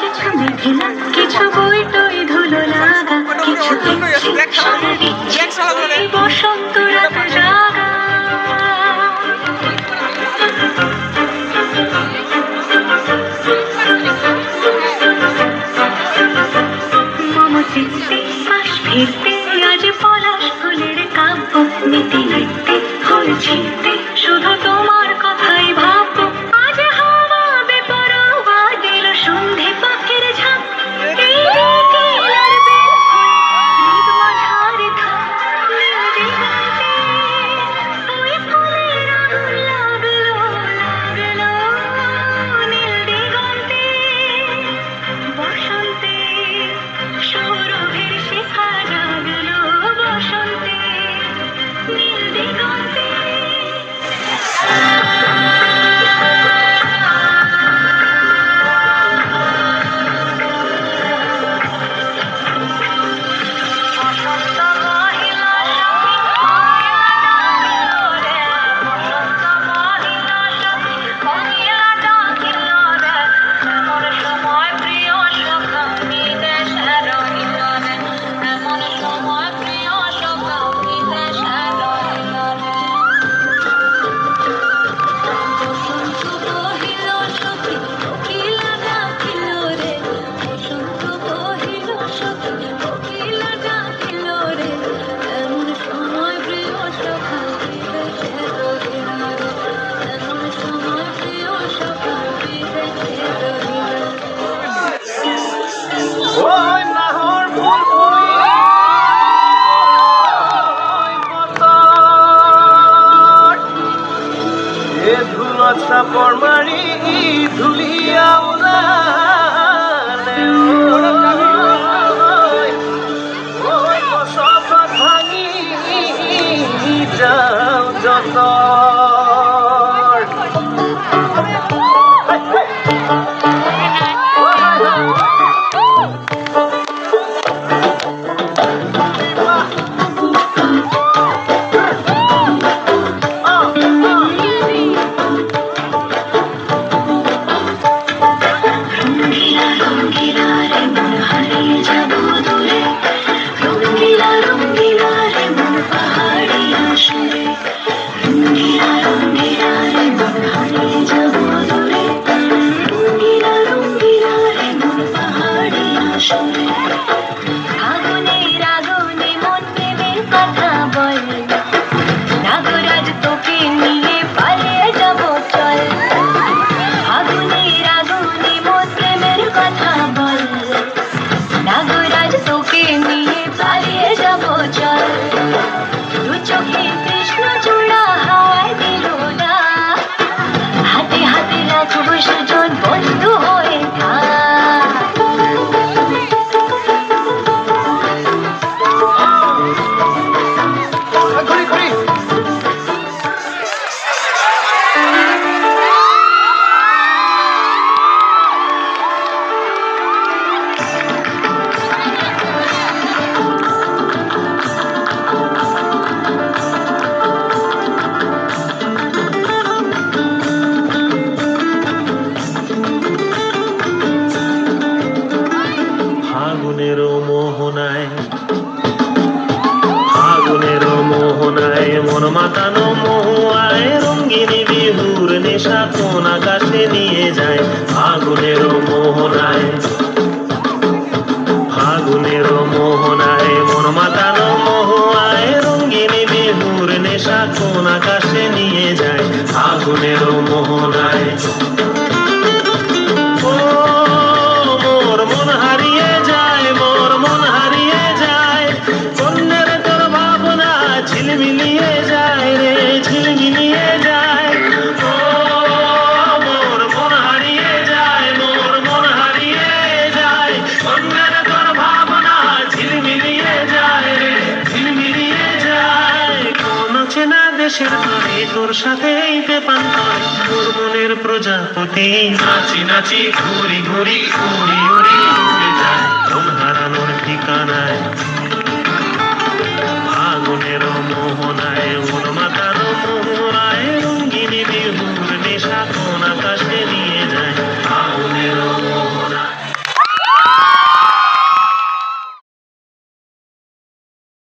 কিছু মেঘলা, কিছু বই টই ধুলো লাগা, কিছু বসন্ত রাত জাগা। মম চিত্তে পাশ ফিরতে আজ পলাশ ফুলের কাব্য নিতে নিতে হয়েছিতে শুধু তোমার কথাই ভাববো। আজ হাওয়া বেপরোয়া দিল সন্ধে পাখির ঝাঁক, এই কেলার হৃদ মাঝারে থাক নীল দিগন্তে ওই ফুলের আগুন লাগলো লাগলো নীল দিগন্তে। বসন্তে সৌরভের শিখা জাগলো বসন্তে নীল দিগন্তে। বসন্ত মহিলা সখী ডাকিল রে, বসন্ত মহিলা সখী মহিলা ডাকিল রে, এমন সময় প্রিয় সখা বিদেশে রহিল রে, এমন সময় প্রিয় সখা বিদেশে রহিল রে। বসন্ত কহিল সখী কোকিলা ডাকিল রে, বসন্ত কহিল সখী কোকিলা ডাকিল রে, এমন সময় প্রিয় সখা বিদেশে রহিল রে, এমন সময় প্রিয় সখা বিদেশে রহিল রে। ওই নাহর ফুলপুরি এ ধুলো চাপর মারি ধুলিয়া উলালে ওই বসত ভাঙি যাও যত রঙ্গিলা রঙ্গিলা রে মন হারিয়ে যাবো দূরে, রঙ্গিলা রঙ্গিলা রে মন পাহাড়ি আসরে, রঙ্গিলা রঙ্গিলা রে মন হারিয়ে যাবো দূরে, রঙ্গিলা রঙ্গিলা রে মন পাহাড়ি আসরে। আগুনের আগুনে মন প্রেমের কথা বলে, নাগরাজ তোকে নিয়ে পালিয়ে যাবো চল। আগুনের আগুনে মন প্রেমের কথা বল, নাগরাজ তোকে নিয়ে পালিয়ে যাবো চল। দু চোখে কৃষ্ণ চূড়া হাওয়ায় দিল না, হাতে হাতে রাখবো সুজন বন্ধু হয়ে থাক। ঘুরি ঘুরি ফাগুনের মোহনায় মন মাতানো মহুয়ায় রঙ্গিনী বিহুর নেশা কোন আকাশে নিয়ে যায়। ফাগুনের মোহনায় মন মাতানো মহুয়ায় রঙ্গিনী বিহুর নেশা কোন আকাশে নিয়ে যায়। ফাগুনের মোহনায় মোর মন হারিয়ে যায়, মোর মন হারিয়ে যায়, কন্যের তোর ভাবনা ঝিলমিলিয়ে যায় রে ঝিলমিলিয়ে যায়। মোর মন হারিয়ে যায়, মোর মন হারিয়ে যায়, কন্যের তোর ভাবনা ঝিলমিলিয়ে যায় রে ঝিলমিলিয়ে যায়। কোন চেনা দেশের তরে তোর সাথেই পেপান করে তোর মনের প্রজাপতি নাচি নাচি ঘুরি ঘুরি উড়ি উড়ি উড়ে যায়। মন হারানোর ঠিকানায়